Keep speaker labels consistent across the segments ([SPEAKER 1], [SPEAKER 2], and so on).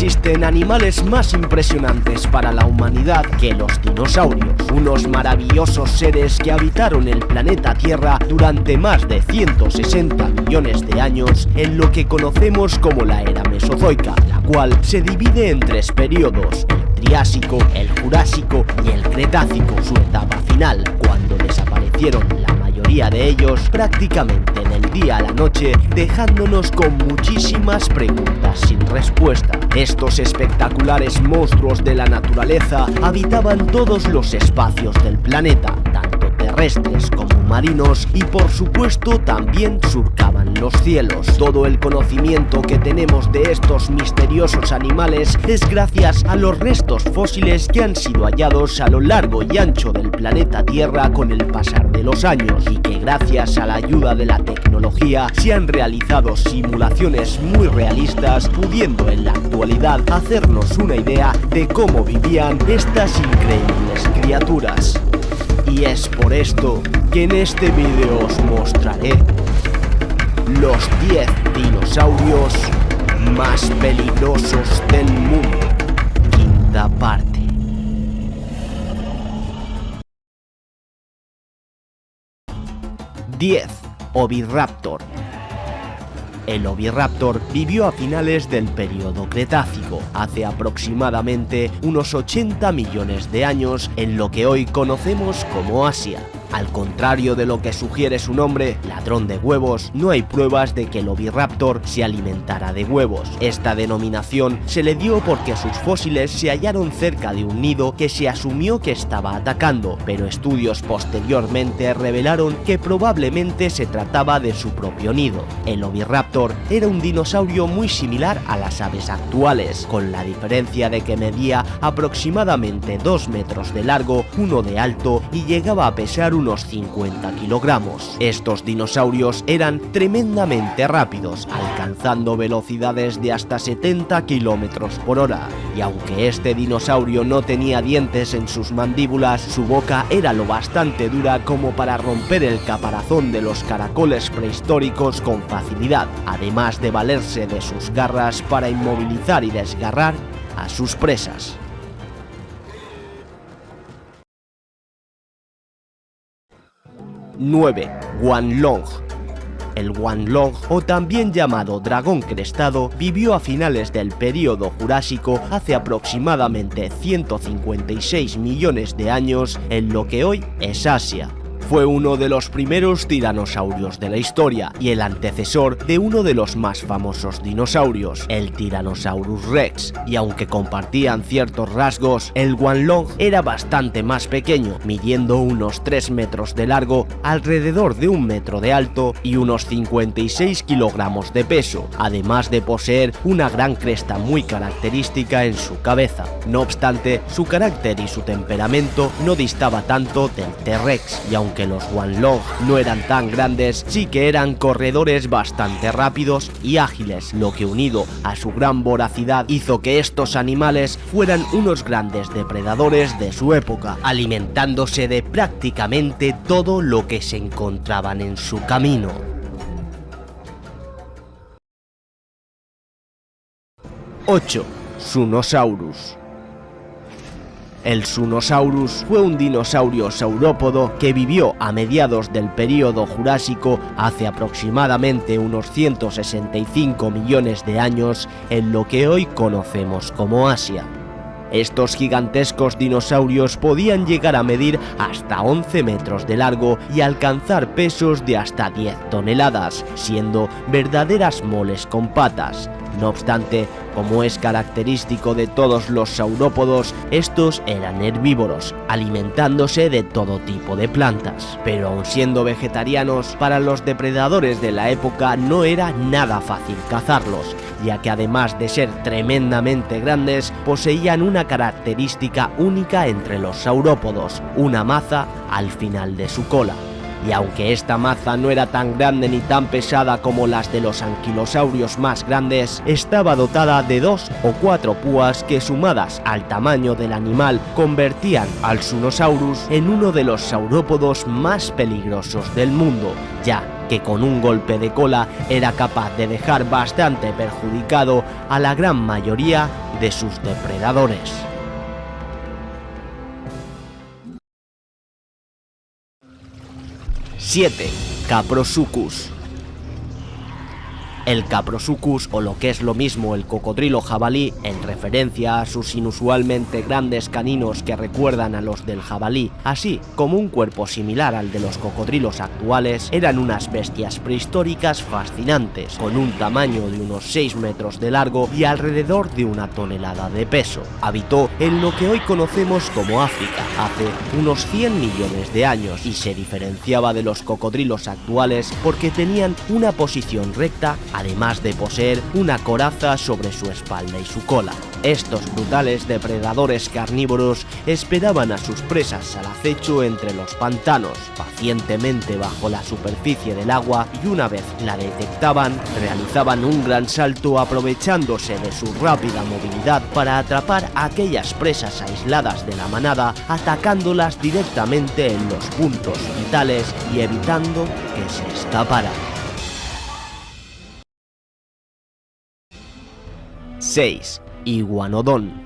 [SPEAKER 1] existen animales más impresionantes para la humanidad que los dinosaurios, unos maravillosos seres que habitaron el planeta Tierra durante más de 160 millones de años en lo que conocemos como la era mesozoica, la cual se divide en tres periodos: el Triásico, el Jurásico y el Cretácico. Su etapa final, cuando desaparecieron la mayoría de ellos prácticamente del día a la noche, dejándonos con muchísimas preguntas sin respuesta. Estos espectaculares monstruos de la naturaleza habitaban todos los espacios del planeta, tanto terrestres como marinos, y por supuesto también surcaban los cielos. Todo el conocimiento que tenemos de estos misteriosos animales es gracias a los restos fósiles que han sido hallados a lo largo y ancho del planeta Tierra con el pasar de los años, y que gracias a la ayuda de la tecnología se han realizado simulaciones muy realistas, pudiendo en la actualidad hacernos una idea de cómo vivían estas increíbles criaturas. Y es por esto que en este vídeo os mostraré los 10 dinosaurios más peligrosos del mundo. Quinta parte. 10. Oviraptor. El Oviraptor vivió a finales del período Cretácico, hace aproximadamente unos 80 millones de años en lo que hoy conocemos como Asia. Al contrario de lo que sugiere su nombre, ladrón de huevos, no hay pruebas de que el Oviraptor se alimentara de huevos. Esta denominación se le dio porque sus fósiles se hallaron cerca de un nido que se asumió que estaba atacando, pero estudios posteriormente revelaron que probablemente se trataba de su propio nido. El Oviraptor era un dinosaurio muy similar a las aves actuales, con la diferencia de que medía aproximadamente 2 metros de largo, 1 de alto y llegaba a pesar unos 50 kilogramos. Estos dinosaurios eran tremendamente rápidos, alcanzando velocidades de hasta 70 kilómetros por hora. Y aunque este dinosaurio no tenía dientes en sus mandíbulas, su boca era lo bastante dura como para romper el caparazón de los caracoles prehistóricos con facilidad, además de valerse de sus garras para inmovilizar y desgarrar a sus presas. 9. Guanlong. El Guanlong, o también llamado dragón crestado, vivió a finales del período Jurásico hace aproximadamente 156 millones de años en lo que hoy es Asia. Fue uno de los primeros tiranosaurios de la historia y el antecesor de uno de los más famosos dinosaurios, el Tyrannosaurus Rex, y aunque compartían ciertos rasgos, el Guanlong era bastante más pequeño, midiendo unos 3 metros de largo, alrededor de 1 metro de alto y unos 56 kilogramos de peso, además de poseer una gran cresta muy característica en su cabeza. No obstante, su carácter y su temperamento no distaba tanto del T-Rex, y aunque los Guanlong no eran tan grandes, sí que eran corredores bastante rápidos y ágiles, lo que unido a su gran voracidad hizo que estos animales fueran unos grandes depredadores de su época, alimentándose de prácticamente todo lo que se encontraban en su camino. 8. Sunosaurus. El Sunosaurus fue un dinosaurio saurópodo que vivió a mediados del período Jurásico hace aproximadamente unos 165 millones de años en lo que hoy conocemos como Asia. Estos gigantescos dinosaurios podían llegar a medir hasta 11 metros de largo y alcanzar pesos de hasta 10 toneladas, siendo verdaderas moles con patas. No obstante, como es característico de todos los saurópodos, estos eran herbívoros, alimentándose de todo tipo de plantas. Pero aun siendo vegetarianos, para los depredadores de la época no era nada fácil cazarlos, ya que además de ser tremendamente grandes, poseían una característica única entre los saurópodos: una maza al final de su cola. Y aunque esta maza no era tan grande ni tan pesada como las de los anquilosaurios más grandes, estaba dotada de 2 o 4 púas que, sumadas al tamaño del animal, convertían al Sunosaurus en uno de los saurópodos más peligrosos del mundo, ya que con un golpe de cola era capaz de dejar bastante perjudicado a la gran mayoría de sus depredadores. 7. Caprosuchus. El Caprosuchus, o lo que es lo mismo el cocodrilo jabalí, en referencia a sus inusualmente grandes caninos que recuerdan a los del jabalí, así como un cuerpo similar al de los cocodrilos actuales, eran unas bestias prehistóricas fascinantes, con un tamaño de unos 6 metros de largo y alrededor de 1 tonelada de peso. Habitó en lo que hoy conocemos como África hace unos 100 millones de años y se diferenciaba de los cocodrilos actuales porque tenían una posición recta, además de poseer una coraza sobre su espalda y su cola. Estos brutales depredadores carnívoros esperaban a sus presas al acecho entre los pantanos, pacientemente bajo la superficie del agua, y una vez la detectaban, realizaban un gran salto aprovechándose de su rápida movilidad para atrapar a aquellas presas aisladas de la manada, atacándolas directamente en los puntos vitales y evitando que se escaparan. 6. Iguanodon.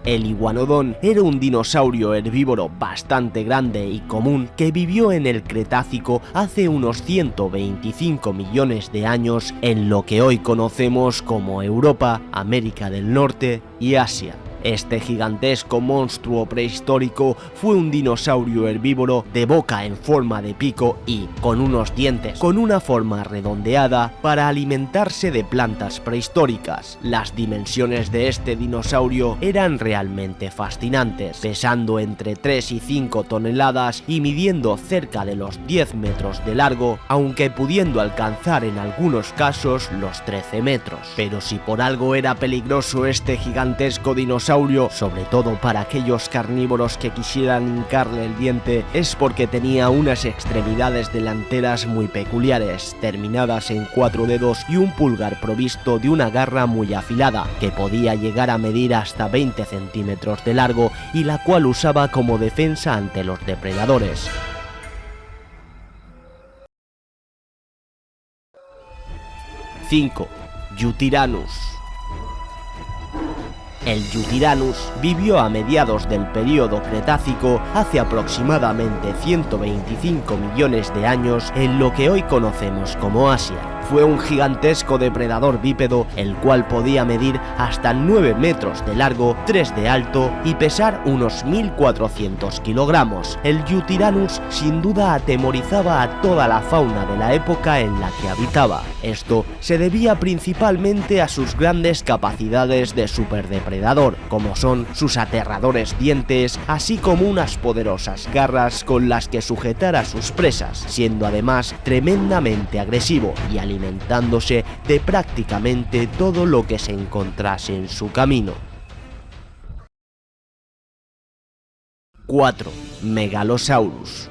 [SPEAKER 1] El iguanodon era un dinosaurio herbívoro bastante grande y común que vivió en el Cretácico hace unos 125 millones de años en lo que hoy conocemos como Europa, América del Norte y Asia. Este gigantesco monstruo prehistórico fue un dinosaurio herbívoro de boca en forma de pico y con unos dientes con una forma redondeada para alimentarse de plantas prehistóricas. Las dimensiones de este dinosaurio eran realmente fascinantes, pesando entre 3 y 5 toneladas y midiendo cerca de los 10 metros de largo, aunque pudiendo alcanzar en algunos casos los 13 metros. Pero si por algo era peligroso este gigantesco dinosaurio, sobre todo para aquellos carnívoros que quisieran hincarle el diente, es porque tenía unas extremidades delanteras muy peculiares, terminadas en 4 dedos y un pulgar provisto de una garra muy afilada, que podía llegar a medir hasta 20 centímetros de largo y la cual usaba como defensa ante los depredadores. 5. Yutyrannus. El Yutyrannus vivió a mediados del período Cretácico hace aproximadamente 125 millones de años en lo que hoy conocemos como Asia. Fue un gigantesco depredador bípedo, el cual podía medir hasta 9 metros de largo, 3 de alto y pesar unos 1.400 kilogramos. El Yutyrannus sin duda atemorizaba a toda la fauna de la época en la que habitaba. Esto se debía principalmente a sus grandes capacidades de superdepredador, como son sus aterradores dientes, así como unas poderosas garras con las que sujetar a sus presas, siendo además tremendamente agresivo y alimentándose de prácticamente todo lo que se encontrase en su camino. 4. Megalosaurus.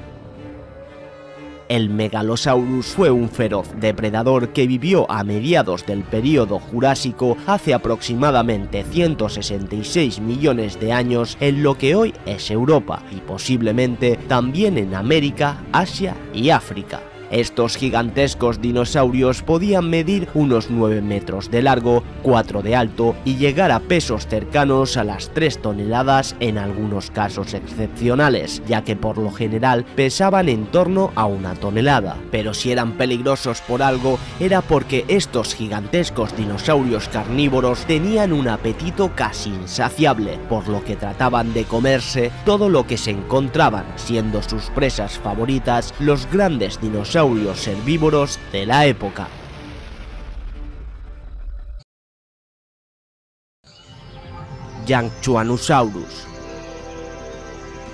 [SPEAKER 1] El Megalosaurus fue un feroz depredador que vivió a mediados del período Jurásico hace aproximadamente 166 millones de años en lo que hoy es Europa y posiblemente también en América, Asia y África. Estos gigantescos dinosaurios podían medir unos 9 metros de largo, 4 de alto y llegar a pesos cercanos a las 3 toneladas en algunos casos excepcionales, ya que por lo general pesaban en torno a 1 tonelada. Pero si eran peligrosos por algo, era porque estos gigantescos dinosaurios carnívoros tenían un apetito casi insaciable, por lo que trataban de comerse todo lo que se encontraban, siendo sus presas favoritas los grandes dinosaurios herbívoros de la época. Yangchuanosaurus.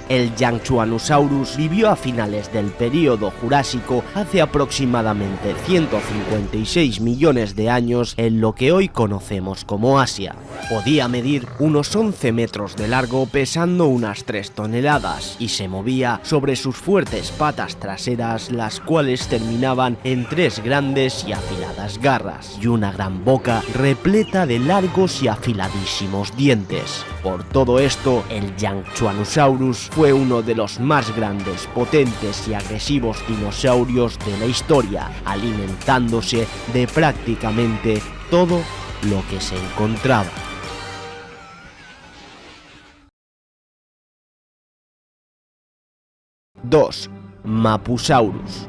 [SPEAKER 1] El Yangchuanosaurus vivió a finales del período Jurásico hace aproximadamente 156 millones de años en lo que hoy conocemos como Asia. Podía medir unos 11 metros de largo pesando unas 3 toneladas y se movía sobre sus fuertes patas traseras, las cuales terminaban en 3 grandes y afiladas garras y una gran boca repleta de largos y afiladísimos dientes. Por todo esto, el Yangchuanosaurus fue uno de los más grandes, potentes y agresivos dinosaurios de la historia, alimentándose de prácticamente todo lo que se encontraba. 2. Mapusaurus.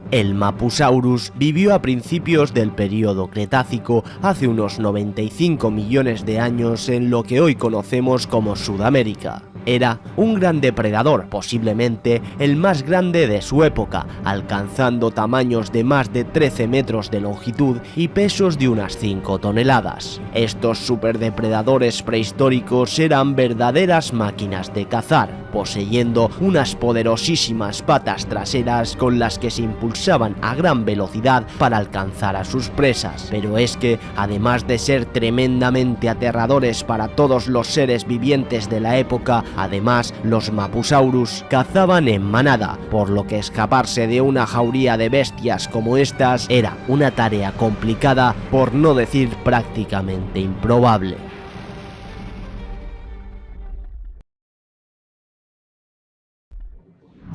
[SPEAKER 1] El Mapusaurus vivió a principios del período Cretácico, hace unos 95 millones de años, en lo que hoy conocemos como Sudamérica. Era un gran depredador, posiblemente el más grande de su época, alcanzando tamaños de más de 13 metros de longitud y pesos de unas 5 toneladas. Estos superdepredadores prehistóricos eran verdaderas máquinas de cazar, poseyendo unas poderosísimas patas traseras con las que se impulsaban a gran velocidad para alcanzar a sus presas. Pero es que, además de ser tremendamente aterradores para todos los seres vivientes de la época, además los Mapusaurus cazaban en manada, por lo que escaparse de una jauría de bestias como estas era una tarea complicada, por no decir prácticamente improbable.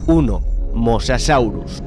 [SPEAKER 1] 1. Mosasaurus.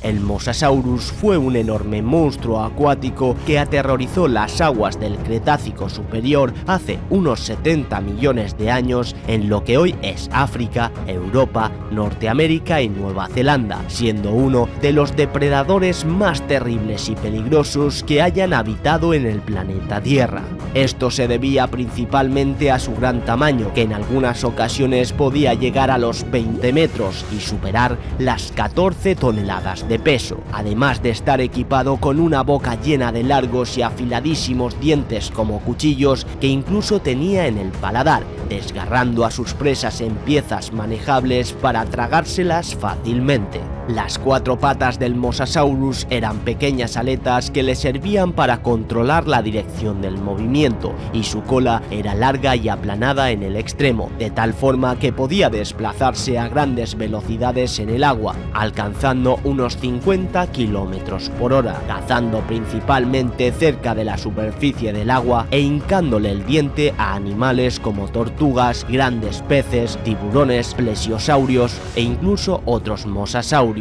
[SPEAKER 1] El Mosasaurus fue un enorme monstruo acuático que aterrorizó las aguas del Cretácico superior hace unos 70 millones de años en lo que hoy es África, Europa, Norteamérica y Nueva Zelanda, siendo uno de los depredadores más terribles y peligrosos que hayan habitado en el planeta Tierra. Esto se debía principalmente a su gran tamaño, que en algunas ocasiones podía llegar a los 20 metros y superar las 14 toneladas de peso, además de estar equipado con una boca llena de largos y afiladísimos dientes como cuchillos que incluso tenía en el paladar, desgarrando a sus presas en piezas manejables para tragárselas fácilmente. Las 4 patas del Mosasaurus eran pequeñas aletas que le servían para controlar la dirección del movimiento, y su cola era larga y aplanada en el extremo, de tal forma que podía desplazarse a grandes velocidades en el agua, alcanzando unos 50 km por hora, cazando principalmente cerca de la superficie del agua e hincándole el diente a animales como tortugas, grandes peces, tiburones, plesiosaurios e incluso otros mosasaurios.